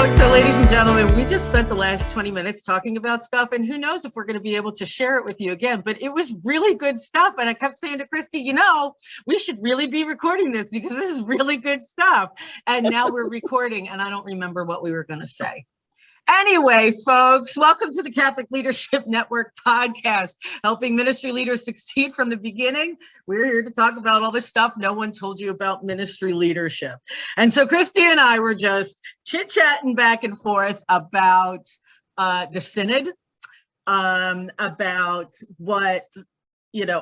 So ladies and gentlemen, we just spent the last 20 minutes talking about stuff, and who knows if we're going to be able to share it with you again, but it was really good stuff. And I kept saying to Christy, we should really be recording this because this is really good stuff. And now we're recording, and I don't remember what we were going to say. Anyway, folks, welcome to the Catholic Leadership Network podcast, helping ministry leaders succeed from the beginning. We're here to talk about all this stuff no one told you about ministry leadership. And so Christy and I were just chit-chatting back and forth about the Synod, about what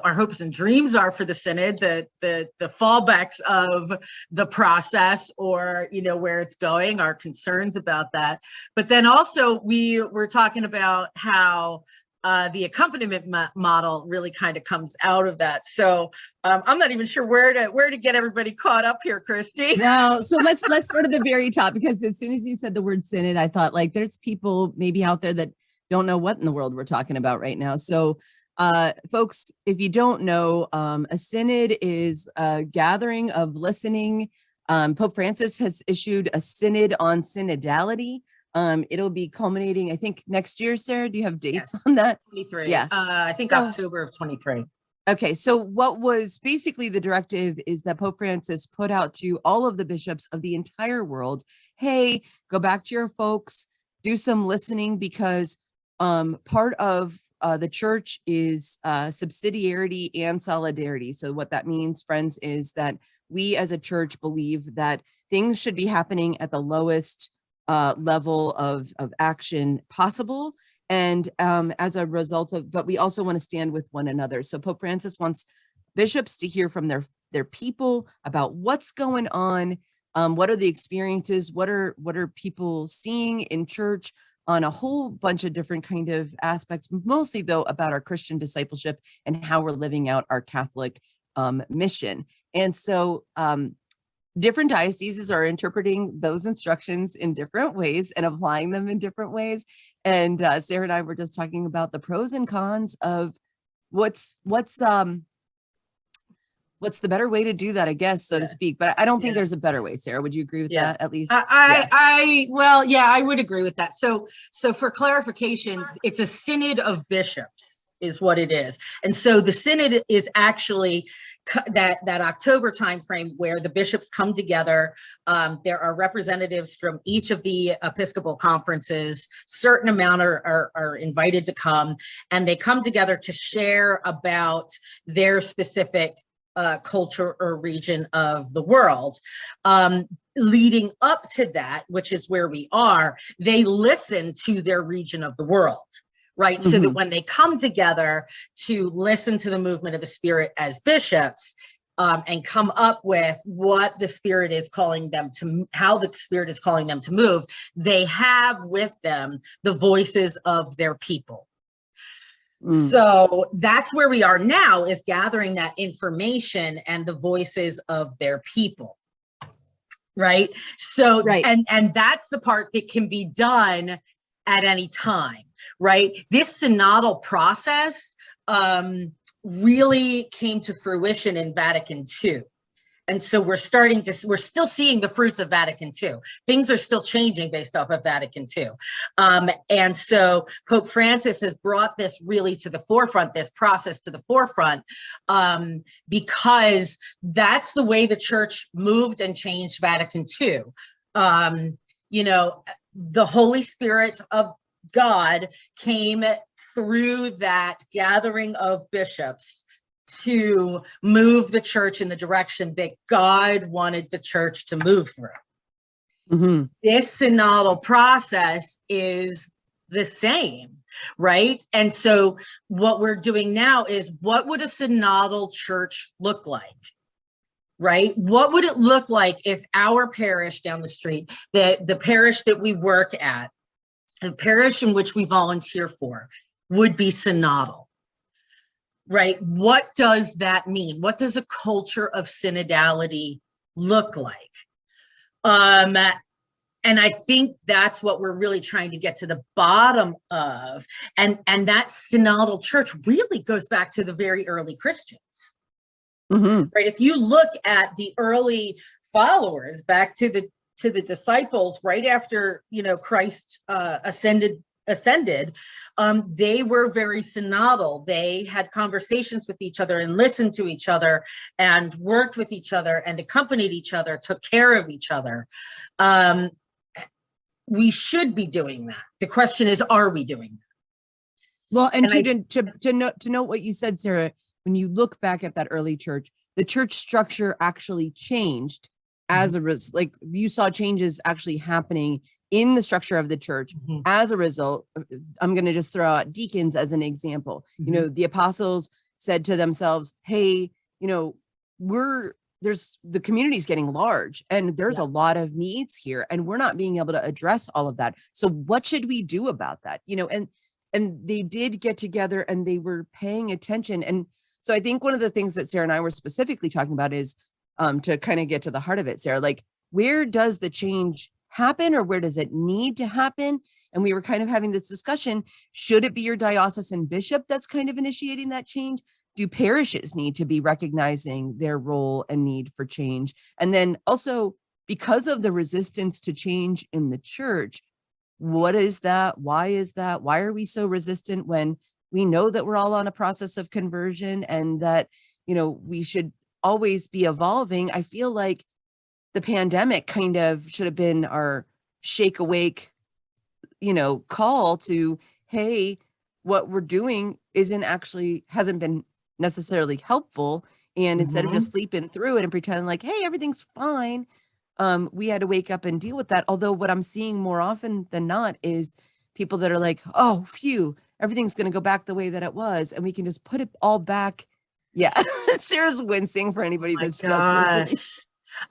our hopes and dreams are for the Synod, the fallbacks of the process, or where it's going, our concerns about that. But then also we were talking about how the accompaniment model really kind of comes out of that. So I'm not even sure where to get everybody caught up here, Christy. No, so let's start at the very top, because as soon as you said the word Synod, I thought there's people maybe out there that don't know what in the world we're talking about right now. So folks, if you don't know, a synod is a gathering of listening. Pope Francis has issued a synod on synodality. It'll be culminating, I think, next year. Sarah, do you have dates on that? 23. Yeah. I think October of 23. Okay, so what was basically the directive is that Pope Francis put out to all of the bishops of the entire world, hey, go back to your folks, do some listening, because part of the church is subsidiarity and solidarity. So what that means, friends, is that we as a church believe that things should be happening at the lowest level of action possible. And as a result of, but we also want to stand with one another. So Pope Francis wants bishops to hear from their people about what's going on, what are the experiences, what are people seeing in church, on a whole bunch of different kind of aspects, mostly though about our Christian discipleship and how we're living out our Catholic mission. And so different dioceses are interpreting those instructions in different ways and applying them in different ways. And Sarah and I were just talking about the pros and cons of what's the better way to do that, I guess, so to speak. But I don't think there's a better way. Sarah, would you agree with that, at least? I would agree with that. So for clarification, it's a synod of bishops is what it is. And so the synod is actually that October timeframe where the bishops come together. There are representatives from each of the Episcopal conferences. Certain amount are invited to come, and they come together to share about their specific culture or region of the world. Leading up to that, which is where we are, they listen to their region of the world, right? Mm-hmm. So that when they come together to listen to the movement of the Spirit as bishops, and come up with what the Spirit is calling them to, how the Spirit is calling them to move, they have with them the voices of their people. So that's where we are now, is gathering that information and the voices of their people, right? So, right. And that's the part that can be done at any time, right? This synodal process really came to fruition in Vatican II. And so we're still seeing the fruits of Vatican II. Things are still changing based off of Vatican II. And so Pope Francis has brought this really to the forefront, this process to the forefront, because that's the way the church moved and changed Vatican II. The Holy Spirit of God came through that gathering of bishops to move the church in the direction that God wanted the church to move through. Mm-hmm. This synodal process is the same, right? And so what we're doing now is, what would a synodal church look like, right? What would it look like if our parish down the street, the parish that we work at, the parish in which we volunteer for, would be synodal? Right? What does that mean? What does a culture of synodality look like? And I think that's what we're really trying to get to the bottom of. And that synodal church really goes back to the very early Christians. Mm-hmm. Right? If you look at the early followers back to to the disciples right after, Christ ascended, they were very synodal. They had conversations with each other and listened to each other and worked with each other and accompanied each other, took care of each other. We should be doing that. The question is, are we doing that? Well, and to note what you said, Sarah, when you look back at that early church, the church structure actually changed as a result. Like, you saw changes actually happening in the structure of the church as a result. I'm going to just throw out deacons as an example. The apostles said to themselves, hey, the community's getting large and there's a lot of needs here and we're not being able to address all of that. So what should we do about that? And they did get together and they were paying attention. And so I think one of the things that Sarah and I were specifically talking about is to kind of get to the heart of it, Sarah, like, where does the change happen, or where does it need to happen? And we were kind of having this discussion. Should it be your diocesan bishop that's kind of initiating that change? Do parishes need to be recognizing their role and need for change? And then also, because of the resistance to change in the church, what is that? Why is that? Why are we so resistant when we know that we're all on a process of conversion and that, we should always be evolving? I feel like the pandemic kind of should have been our shake awake, call to, hey, what we're doing hasn't been necessarily helpful. And instead of just sleeping through it and pretending like, hey, everything's fine, we had to wake up and deal with that. Although what I'm seeing more often than not is people that are like, oh, phew, everything's going to go back the way that it was. And we can just put it all back. Yeah. Sarah's wincing for anybody that's just listening.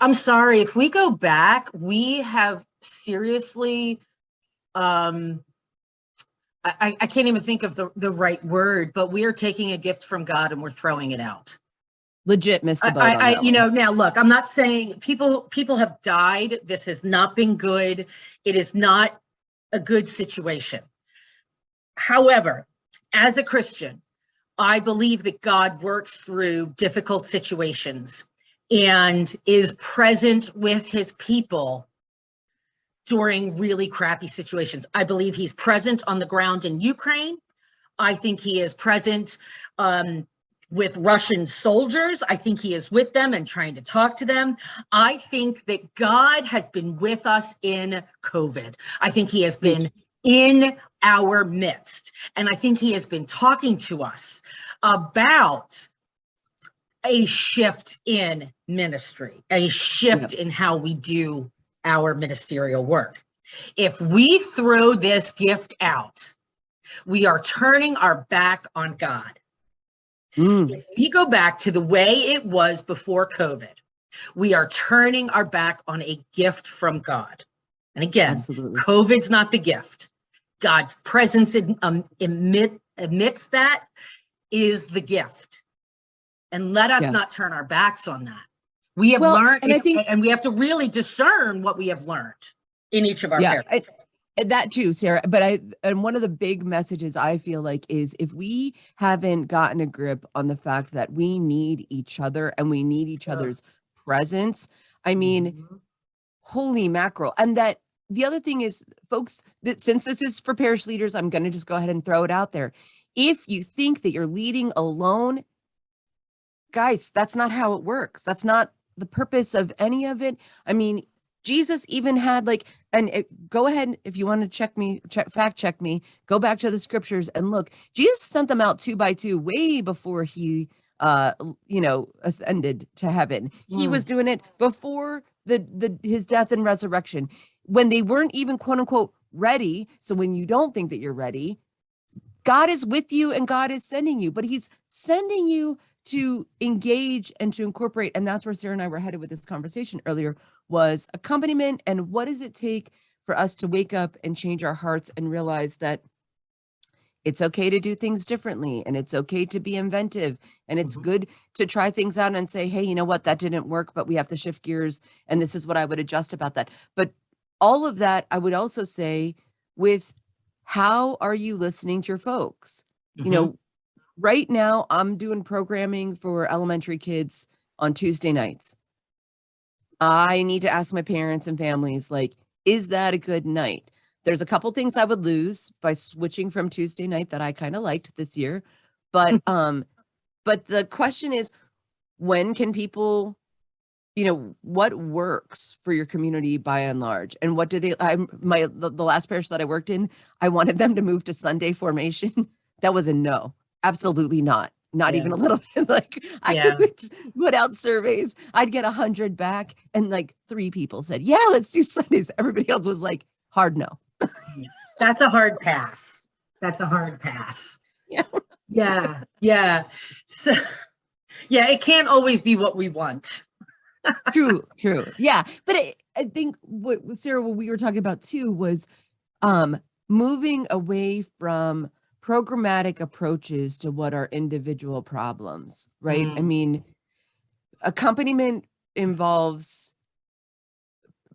I'm sorry. If we go back, we have seriously, I can't even think of the right word, but we are taking a gift from God and we're throwing it out. Legit missed the boat on that one. Now look, I'm not saying people have died. This has not been good. It is not a good situation. However, as a Christian, I believe that God works through difficult situations and is present with his people during really crappy situations. I believe he's present on the ground in Ukraine. I think he is present with Russian soldiers. I think he is with them and trying to talk to them. I think that God has been with us in COVID. I think he has been in our midst. And I think he has been talking to us about a shift in ministry, a shift in how we do our ministerial work. If we throw this gift out, we are turning our back on God. If we go back to the way it was before COVID, we are turning our back on a gift from God. And again, COVID's not the gift. God's presence amidst that is the gift. And let us not turn our backs on that. We have learned, and we have to really discern what we have learned in each of our parishes. That too, Sarah. But one of the big messages I feel like is, if we haven't gotten a grip on the fact that we need each other and we need each other's presence, I mean, holy mackerel. And that the other thing is, folks, that since this is for parish leaders, I'm going to just go ahead and throw it out there. If you think that you're leading alone, guys, that's not how it works. That's not the purpose of any of it. I mean, Jesus even had go ahead, if you want to fact check me, go back to the scriptures and look. Jesus sent them out 2 by 2 way before he, ascended to heaven. He was doing it before his death and resurrection, when they weren't even quote unquote ready. So when you don't think that you're ready, God is with you and God is sending you, but he's sending you to engage and to incorporate. And that's where Sarah and I were headed with this conversation earlier, was accompaniment. And what does it take for us to wake up and change our hearts and realize that it's okay to do things differently, and it's okay to be inventive, and it's good to try things out and say, hey, you know what, that didn't work, but we have to shift gears. And this is what I would adjust about that. But all of that, I would also say, with how are you listening to your folks? Right now, I'm doing programming for elementary kids on Tuesday nights. I need to ask my parents and families, like, is that a good night? There's a couple things I would lose by switching from Tuesday night that I kind of liked this year. But the question is, when can people, what works for your community by and large? And what do they, the last parish that I worked in, I wanted them to move to Sunday formation. That was a no, absolutely not. Not even a little bit. Like, I would put out surveys. I'd get 100 back, and like 3 people said, yeah, let's do Sundays. Everybody else was like, hard no. That's a hard pass. That's a hard pass. Yeah. So, yeah, it can't always be what we want. True. Yeah. But I think Sarah, what we were talking about too was moving away from programmatic approaches to what are individual problems, right? I mean, accompaniment involves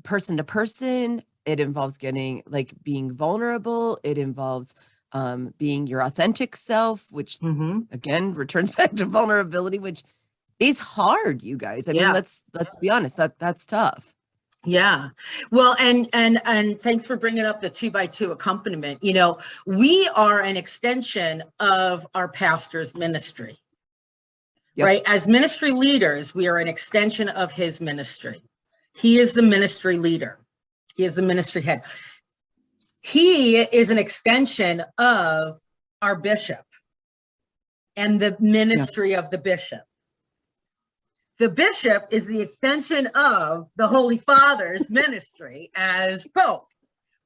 person to person. It involves being vulnerable. It involves being your authentic self, which again returns back to vulnerability, which is hard, you guys. I mean, let's be honest, that's tough. Yeah. Well, and thanks for bringing up the 2x2 accompaniment. We are an extension of our pastor's ministry, right? As ministry leaders, we are an extension of his ministry. He is the ministry leader. He is the ministry head. He is an extension of our bishop and the ministry of the bishop. The bishop is the extension of the Holy Father's ministry as Pope,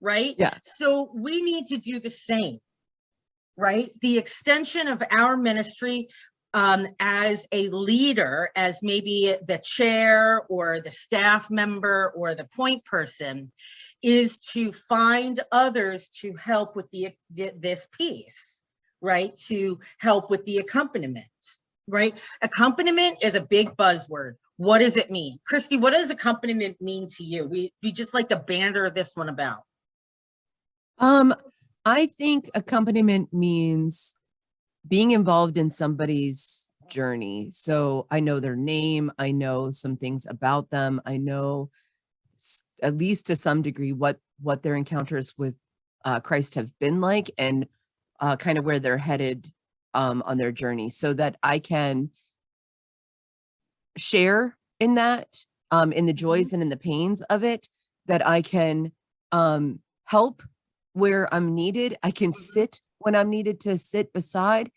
right? Yeah. So we need to do the same, right? The extension of our ministry as a leader, as maybe the chair or the staff member or the point person, is to find others to help with this piece, right? To help with the accompaniment. Right? Accompaniment is a big buzzword. What does it mean? Christy, what does accompaniment mean to you? We just like to banter this one about. I think accompaniment means being involved in somebody's journey. So I know their name. I know some things about them. I know, at least to some degree, what their encounters with Christ have been like, and kind of where they're headed on their journey, so that I can share in that, in the joys and in the pains of it, that I can help where I'm needed. I can sit when I'm needed to sit beside.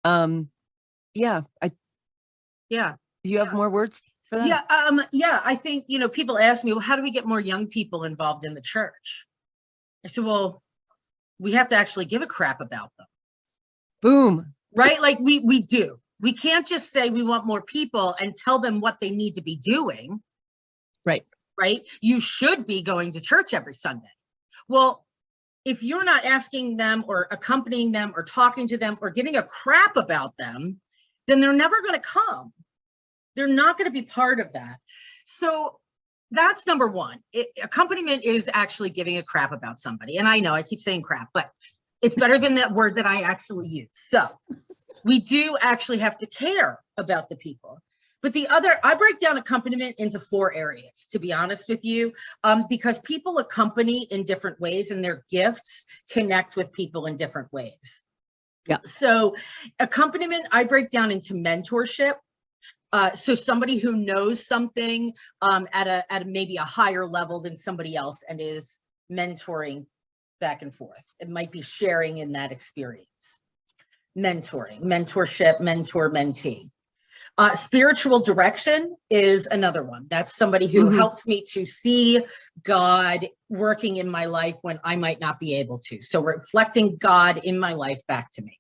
Do you have more words for that? I think, people ask me, well, how do we get more young people involved in the church? I said, well, we have to actually give a crap about them. Boom. Right? Like we do. We can't just say we want more people and tell them what they need to be doing. Right. Right? You should be going to church every Sunday. Well, if you're not asking them or accompanying them or talking to them or giving a crap about them, then they're never going to come. They're not going to be part of that. So that's number one. Accompaniment is actually giving a crap about somebody. And I know I keep saying crap, but it's better than that word that I actually use. So we do actually have to care about the people. But I break down accompaniment into 4 areas, to be honest with you, because people accompany in different ways and their gifts connect with people in different ways. Yeah. So accompaniment, I break down into mentorship. So somebody who knows something at maybe a higher level than somebody else and is mentoring back and forth. It might be sharing in that experience. Mentoring, mentorship, mentor, mentee. Spiritual direction is another one. That's somebody who helps me to see God working in my life when I might not be able to. So reflecting God in my life back to me.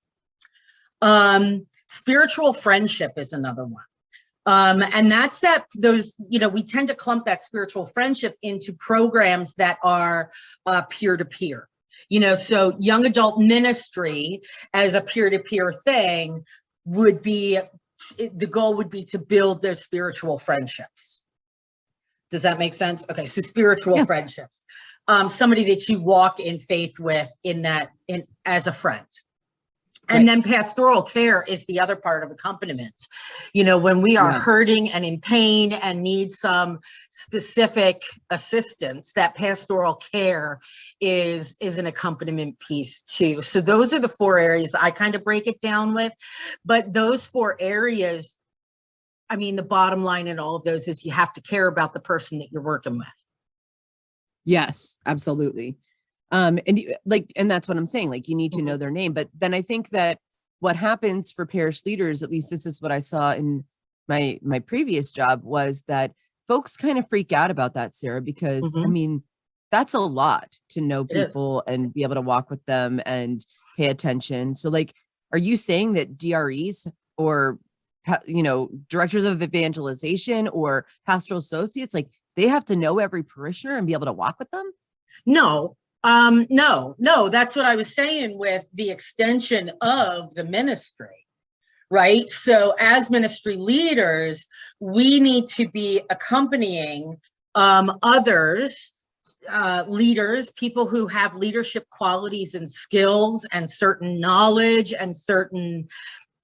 Spiritual friendship is another one. And that's we tend to clump that spiritual friendship into programs that are peer-to-peer. So young adult ministry as a peer-to-peer thing would be, the goal would be to build their spiritual friendships. Does that make sense? Okay, so spiritual somebody that you walk in faith with as a friend. And then pastoral care is the other part of accompaniment. You know, when we are hurting and in pain and need some specific assistance, that pastoral care is an accompaniment piece too. So those are the 4 areas I kind of break it down with. But those 4 areas, I mean, the bottom line in all of those is you have to care about the person that you're working with. Yes, absolutely. And that's what I'm saying. Like, you need to know their name. But then I think that what happens for parish leaders, at least this is what I saw in my previous job, was that folks kind of freak out about that, Sarah, because I mean, that's a lot to know people and be able to walk with them and pay attention. So like, are you saying that DREs or, you know, directors of evangelization or pastoral associates, like, they have to know every parishioner and be able to walk with them? No, that's what I was saying with the extension of the ministry, right? So as ministry leaders, we need to be accompanying others, leaders, people who have leadership qualities and skills and certain knowledge and certain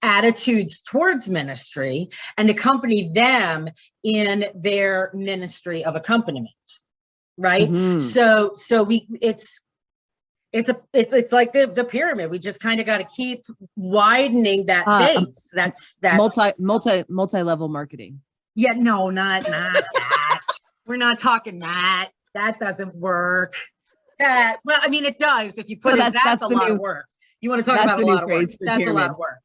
attitudes towards ministry, and accompany them in their ministry of accompaniment. Right. So it's like the pyramid. We just kind of got to keep widening that base. That's multi-level marketing. Yeah, no, not that. We're not talking that. That doesn't work. Well, I mean, it does. If you put it, that's a lot of work. You want to talk about a lot of work. That's a lot of work.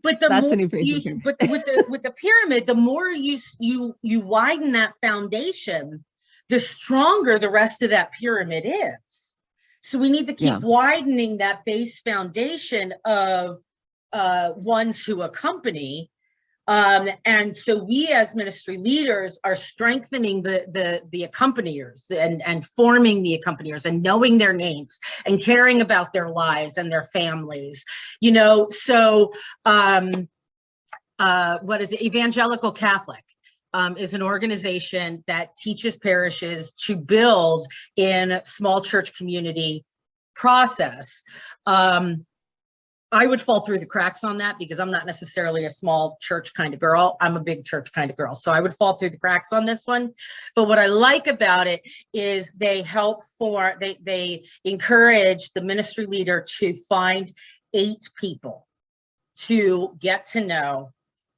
But the more you, but with the pyramid, the more you widen that foundation, the stronger the rest of that pyramid is. So we need to keep widening that base foundation of ones who accompany. And so we as ministry leaders are strengthening the accompaniers and forming the accompaniers and knowing their names and caring about their lives and their families. You know, so what is it? Evangelical Catholic is an organization that teaches parishes to build in small church community process. I would fall through the cracks on that because I'm not necessarily a small church kind of girl. I'm a big church kind of girl. So I would fall through the cracks on this one. But what I like about it is they encourage the ministry leader to find 8 people to get to know,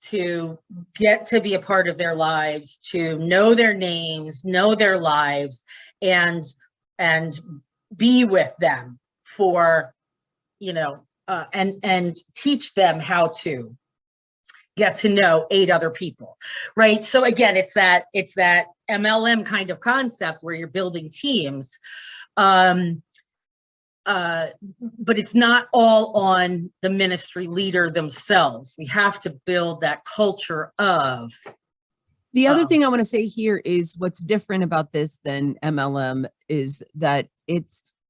to get to be a part of their lives, to know their names, know their lives, and be with them for, you know, and teach them how to get to know 8 other people, right? So again, it's that MLM kind of concept where you're building teams. But it's not all on the ministry leader themselves. We have to build that culture of. The other thing I want to say here is what's different about this than MLM is that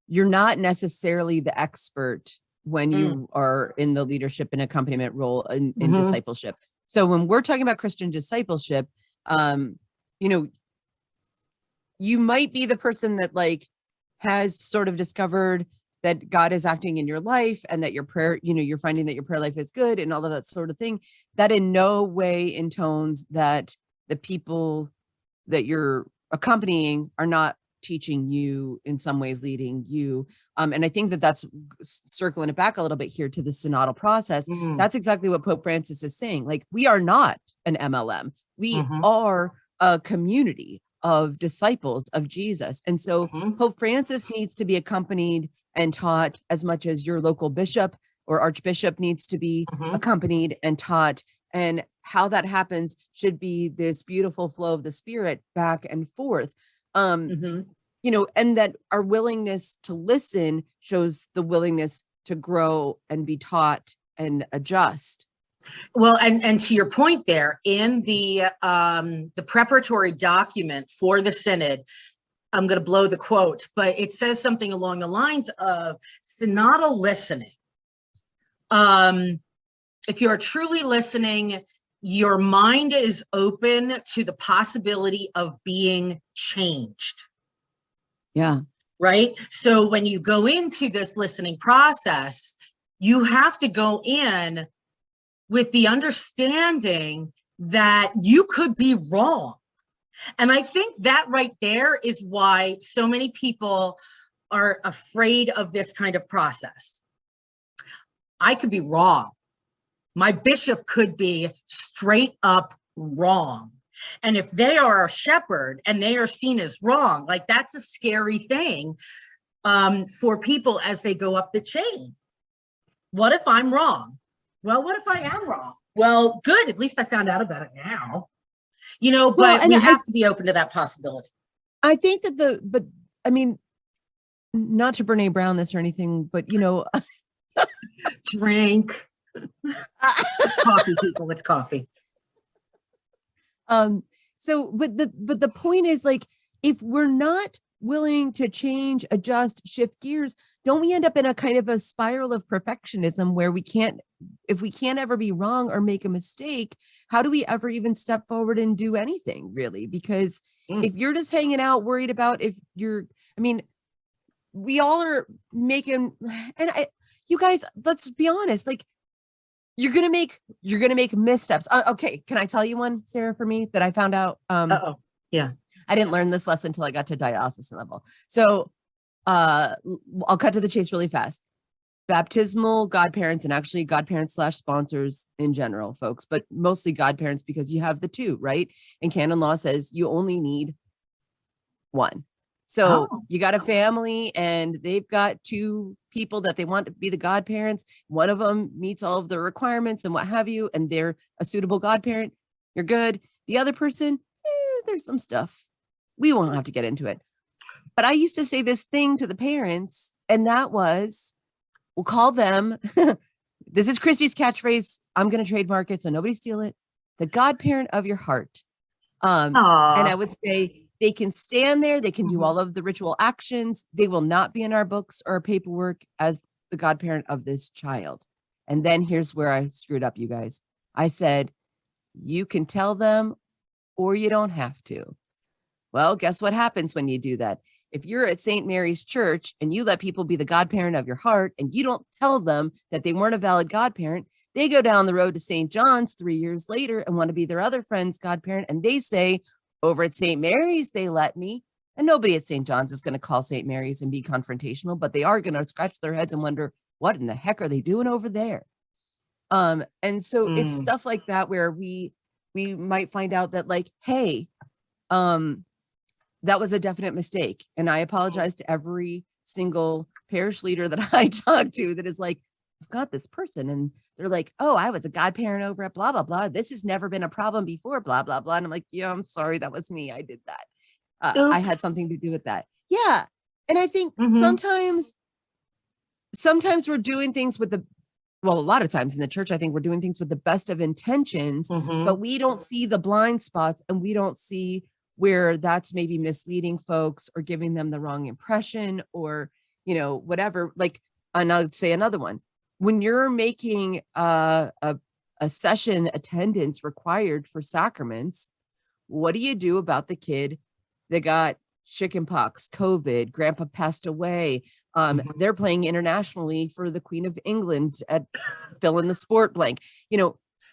you're not necessarily the expert when you are in the leadership and accompaniment role in discipleship. So when we're talking about Christian discipleship, you know, you might be the person that like has sort of discovered that God is acting in your life and that your prayer, you know, you're finding that your prayer life is good and all of that sort of thing. That in no way intones that the people that you're accompanying are not teaching you, in some ways leading you. And I think that that's circling it back a little bit here to the synodal process. That's exactly what Pope Francis is saying. Like, we are not an MLM. We are a community of disciples of Jesus. And so Pope Francis needs to be accompanied and taught as much as your local bishop or archbishop needs to be accompanied and taught. And how that happens should be this beautiful flow of the Spirit back and forth. You know, and that our willingness to listen shows the willingness to grow and be taught and adjust. Well, and to your point there, in the preparatory document for the synod, I'm going to blow the quote, but it says something along the lines of synodal listening. If you're truly listening, your mind is open to the possibility of being changed. Yeah. Right. So when you go into this listening process, you have to go in with the understanding that you could be wrong. And I think that right there is why so many people are afraid of this kind of process. I could be wrong. My bishop could be straight up wrong. And if they are a shepherd and they are seen as wrong, like that's a scary thing for people as they go up the chain. What if I'm wrong? Well, what if I am wrong? Well, good. At least I found out about it now. You know, but we have to be open to that possibility. I think that but I mean, not to Brene Brown this or anything, but you know, drink coffee, people, with coffee. So, but the point is, like, if we're not willing to change, adjust, shift gears, don't we end up in a kind of a spiral of perfectionism where if we can't ever be wrong or make a mistake, how do we ever even step forward and do anything really? Because if you're just hanging out worried about we all are making, and you guys, let's be honest, like you're going to make missteps. Okay. Can I tell you one, Sarah, for me that I found out? Yeah. I didn't learn this lesson until I got to diocesan level. So I'll cut to the chase really fast. Baptismal godparents, and actually godparents / sponsors in general, folks, but mostly godparents because you have the two, right? And canon law says you only need one. So you got a family and they've got two people that they want to be the godparents. One of them meets all of the requirements and what have you, and they're a suitable godparent. You're good. The other person, there's some stuff. We won't have to get into it. But I used to say this thing to the parents, and that was, we'll call them, this is Christy's catchphrase. I'm going to trademark it so nobody steal it. The godparent of your heart. And I would say they can stand there. They can do all of the ritual actions. They will not be in our books or paperwork as the godparent of this child. And then here's where I screwed up, you guys. I said, you can tell them or you don't have to. Well, guess what happens when you do that? If you're at St. Mary's Church and you let people be the godparent of your heart and you don't tell them that they weren't a valid godparent, they go down the road to St. John's 3 years later and want to be their other friend's godparent. And they say, over at St. Mary's, they let me. And nobody at St. John's is going to call St. Mary's and be confrontational, but they are going to scratch their heads and wonder, what in the heck are they doing over there? And so it's stuff like that where we might find out that, like, hey, that was a definite mistake. And I apologize to every single parish leader that I talk to that is like, I've got this person and they're like, oh, I was a godparent over at blah, blah, blah. This has never been a problem before, blah, blah, blah. And I'm like, yeah, I'm sorry. That was me. I did that. I had something to do with that. Yeah. And I think sometimes we're doing things with a lot of times in the church, I think we're doing things with the best of intentions, but we don't see the blind spots and we don't see where that's maybe misleading folks or giving them the wrong impression or, whatever. Like, and I'll say another one. When you're making a session attendance required for sacraments, what do you do about the kid that got chickenpox, COVID, grandpa passed away? They're playing internationally for the Queen of England at fill in the sport blank.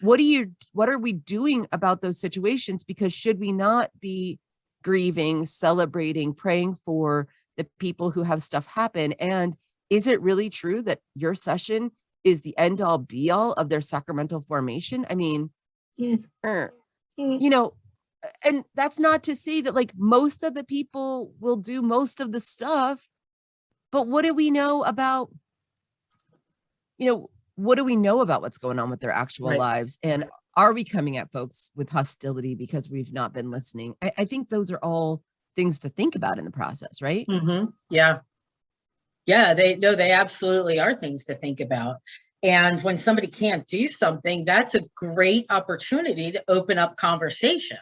What are we doing about those situations? Because should we not be grieving, celebrating, praying for the people who have stuff happen? And is it really true that your session is the end all be all of their sacramental formation? I mean, and that's not to say that like most of the people will do most of the stuff, but what do we know about, what do we know about what's going on with their actual lives? And are we coming at folks with hostility because we've not been listening? I think those are all things to think about in the process, right? Yeah. Yeah, they absolutely are things to think about. And when somebody can't do something, that's a great opportunity to open up conversation.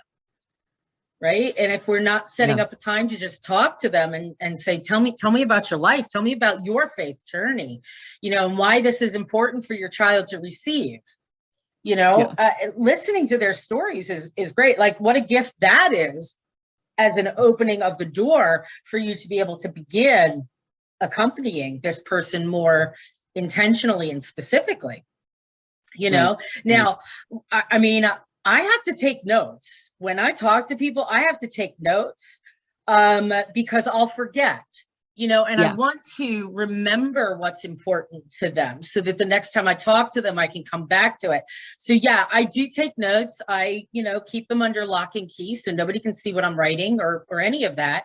Right. And if we're not setting up a time to just talk to them and say, tell me about your life, tell me about your faith journey, and why this is important for your child to receive, listening to their stories is great. Like, what a gift that is as an opening of the door for you to be able to begin accompanying this person more intentionally and specifically, you Right. know. Now, I mean, I have to take notes when I talk to people. I have to take notes because I'll forget, you know, and I Yeah. want to remember what's important to them so that the next time I talk to them, I can come back to it. So yeah, I do take notes. I, you know, keep them under lock and key so nobody can see what I'm writing or any of that.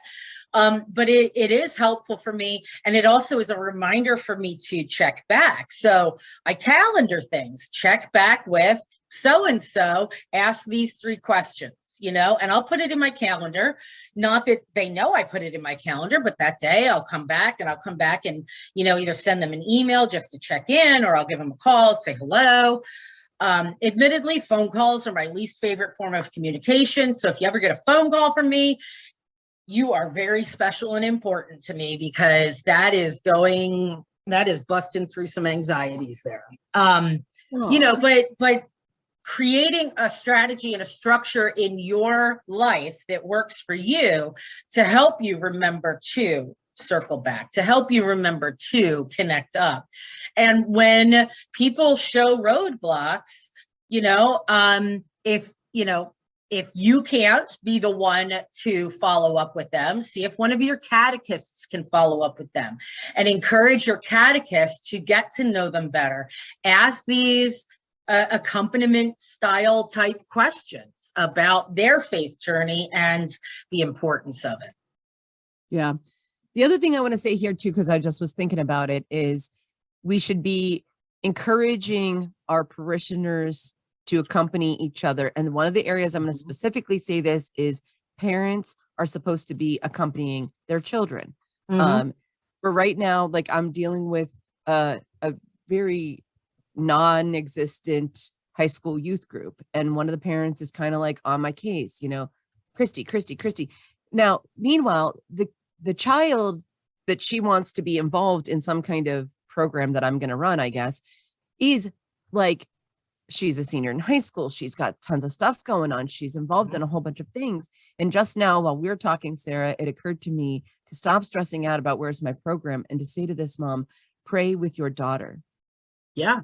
But it is helpful for me. And it also is a reminder for me to check back. So I calendar things, check back with so-and-so, ask these 3 questions, you know, and I'll put it in my calendar. Not that they know I put it in my calendar, but that day I'll come back and, you know, either send them an email just to check in, or I'll give them a call, say hello. Admittedly, phone calls are my least favorite form of communication. So if you ever get a phone call from me, you are very special and important to me, because that is busting through some anxieties there. You know, but creating a strategy and a structure in your life that works for you to help you remember to circle back, to help you remember to connect up. And when people show roadblocks, you know, if you can't be the one to follow up with them, see if one of your catechists can follow up with them, and encourage your catechist to get to know them better. Ask these accompaniment style type questions about their faith journey and the importance of it. Yeah. The other thing I want to say here too, because I just was thinking about it, is we should be encouraging our parishioners to accompany each other. And one of the areas I'm going to specifically say this is parents are supposed to be accompanying their children. For right now, like I'm dealing with a very non-existent high school youth group. And one of the parents is kind of like on my case, you know, Christy. Now, meanwhile, the child that she wants to be involved in some kind of program that I'm going to run, I guess, is like, she's a senior in high school. She's got tons of stuff going on. She's involved in a whole bunch of things. And just now, while we were talking, Sarah, it occurred to me to stop stressing out about where's my program and to say to this mom, pray with your daughter. Yeah.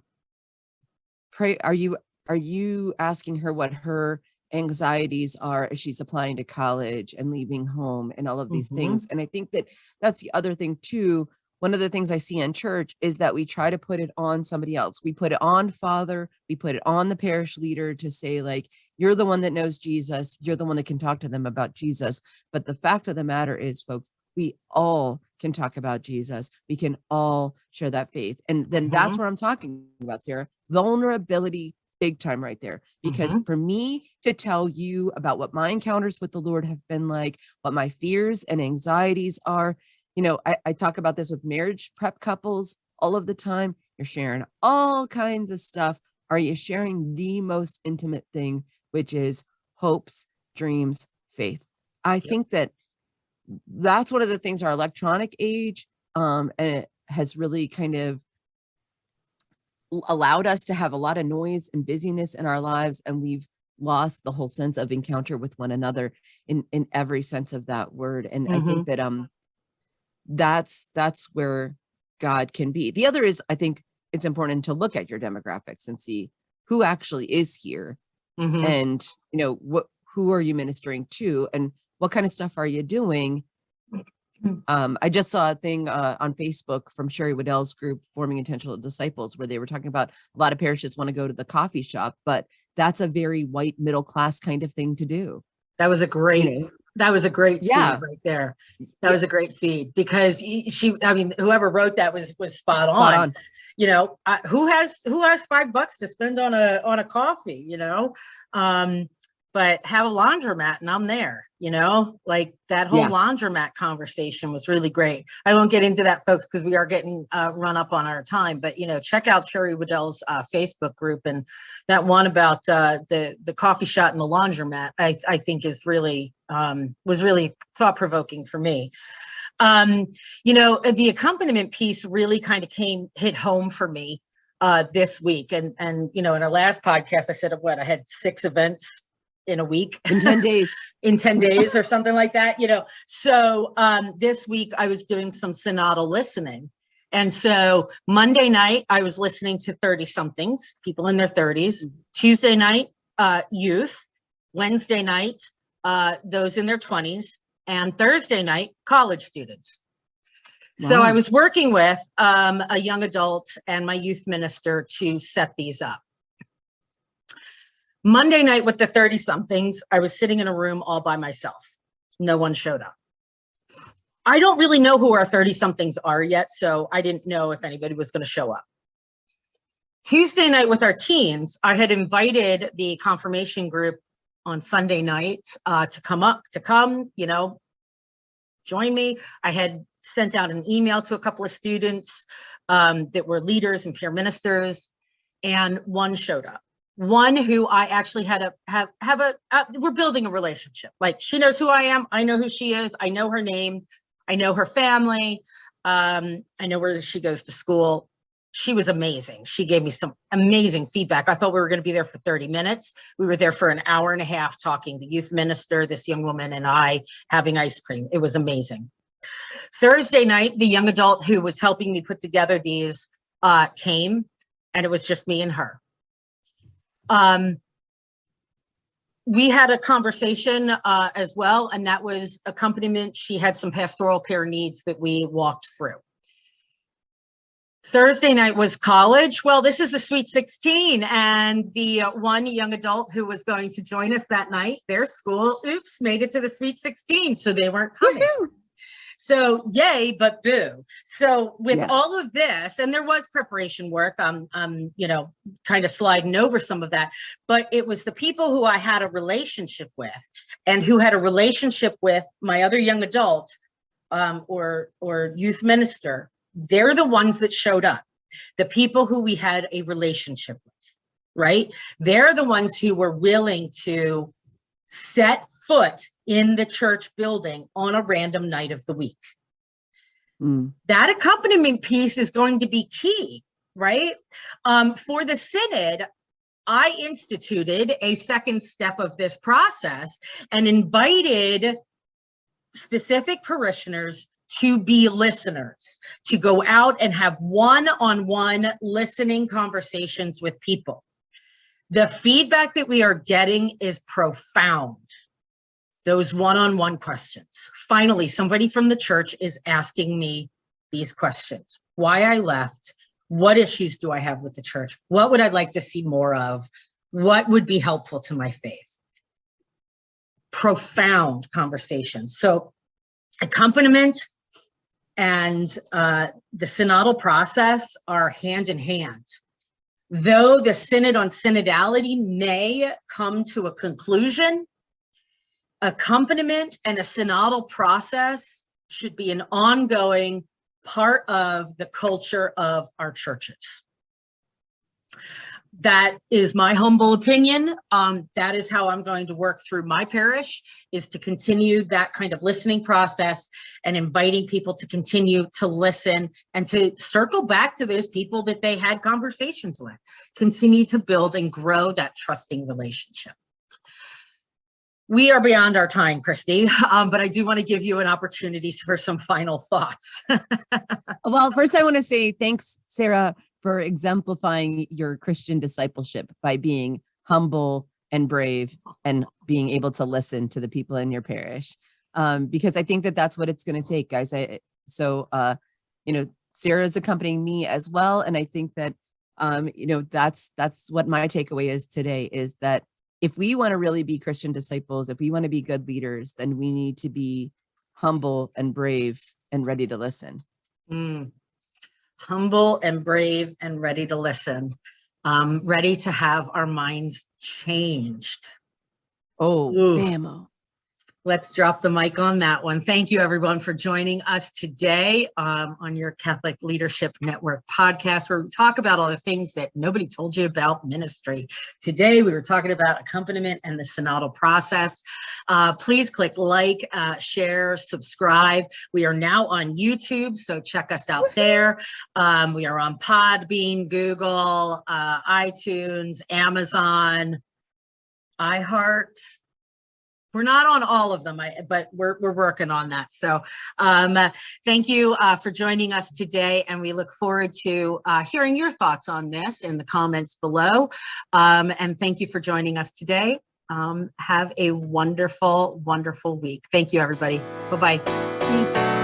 Pray. Are you asking her what her anxieties are as she's applying to college and leaving home and all of these things? And I think that that's the other thing too. One of the things I see in church is that we try to put it on somebody else. We put it on father, we put it on the parish leader to say, like, you're the one that knows Jesus. You're the one that can talk to them about Jesus. But the fact of the matter is, folks, we all can talk about Jesus. We can all share that faith. And then that's where I'm talking about, Sarah. Vulnerability, big time right there. Because for me to tell you about what my encounters with the Lord have been like, what my fears and anxieties are, you know, I talk about this with marriage prep couples all of the time. You're sharing all kinds of stuff. Are you sharing the most intimate thing, which is hopes, dreams, faith? I think that's one of the things our electronic age and it has really kind of allowed us to have a lot of noise and busyness in our lives, and we've lost the whole sense of encounter with one another in every sense of that word. And I think that that's where God can be. The other is, I think it's important to look at your demographics and see who actually is here, and you know, who are you ministering to, and what kind of stuff are you doing? I just saw a thing on Facebook from Sherry Waddell's group, Forming Intentional Disciples, where they were talking about a lot of parishes want to go to the coffee shop, but that's a very white middle class kind of thing to do. That was a great, you know? That was a great feed right there. That was a great feed, because whoever wrote that was spot on. You know, who has $5 to spend on a coffee, you know? But have a laundromat and I'm there, you know, like that whole laundromat conversation was really great. I won't get into that, folks, because we are getting run up on our time, but, you know, check out Sherry Waddell's Facebook group, and that one about the coffee shop and the laundromat, I think is really, was really thought provoking for me. You know, the accompaniment piece really kind of hit home for me this week. And, you know, in our last podcast, I said, I had 6 events in a week, in 10 days, in 10 days or something like that, you know? So this week I was doing some synodal listening, And so Monday night, I was listening to 30-somethings, people in their 30s. Tuesday night, youth. Wednesday night, those in their 20s. And Thursday night, college students. Wow. So I was working with a young adult and my youth minister to set these up. Monday night with the 30-somethings, I was sitting in a room all by myself. No one showed up. I don't really know who our 30-somethings are yet, so I didn't know if anybody was going to show up. Tuesday night with our teens, I had invited the confirmation group on Sunday night to come, you know, join me. I had sent out an email to a couple of students that were leaders and peer ministers, and one showed up. One who I actually had we're building a relationship. Like, she knows who I am. I know who she is. I know her name. I know her family. I know where she goes to school. She was amazing. She gave me some amazing feedback. I thought we were going to be there for 30 minutes. We were there for an hour and a half talking, the youth minister, this young woman, and I having ice cream. It was amazing. Thursday night, the young adult who was helping me put together these came, and it was just me and her. We had a conversation as well, and that was accompaniment. She had some pastoral care needs that we walked through. Thursday night was college. Well, this is the Sweet 16, and the one young adult who was going to join us that night, their school, oops, made it to the Sweet 16, so they weren't coming. Woo-hoo! So yay, but boo. So with all of this, and there was preparation work, you know, kind of sliding over some of that, but it was the people who I had a relationship with and who had a relationship with my other young adult or youth minister. They're the ones that showed up. The people who we had a relationship with, right? They're the ones who were willing to set foot in the church building on a random night of the week. That accompaniment piece is going to be key, right? For the Synod, I instituted a second step of this process and invited specific parishioners to be listeners, to go out and have one-on-one listening conversations with people. The feedback that we are getting is profound. Those one-on-one questions. Finally, somebody from the church is asking me these questions. Why I left, what issues do I have with the church? What would I like to see more of? What would be helpful to my faith? Profound conversations. So accompaniment and the synodal process are hand in hand. Though the synod on synodality may come to a conclusion, accompaniment and a synodal process should be an ongoing part of the culture of our churches. That is my humble opinion. That is how I'm going to work through my parish, is to continue that kind of listening process and inviting people to continue to listen and to circle back to those people that they had conversations with, continue to build and grow that trusting relationship. We are beyond our time, Christy, but I do want to give you an opportunity for some final thoughts. Well, first I want to say thanks, Sarah, for exemplifying your Christian discipleship by being humble and brave and being able to listen to the people in your parish. Because I think that that's what it's going to take, guys. You know, Sarah's accompanying me as well. And I think that, you know, that's what my takeaway is today, is that if we want to really be Christian disciples, if we want to be good leaders, then we need to be humble and brave and ready to listen. Humble and brave and ready to listen. Ready to have our minds changed. Oh, bammo. Let's drop the mic on that one. Thank you, everyone, for joining us today on your Catholic Leadership Network podcast, where we talk about all the things that nobody told you about ministry. Today, we were talking about accompaniment and the synodal process. Please click like, share, subscribe. We are now on YouTube, so check us out there. We are on Podbean, Google, iTunes, Amazon, iHeart. We're not on all of them, but we're working on that. So thank you for joining us today, and we look forward to hearing your thoughts on this in the comments below. And thank you for joining us today. Have a wonderful, wonderful week. Thank you, everybody. Bye-bye. Peace.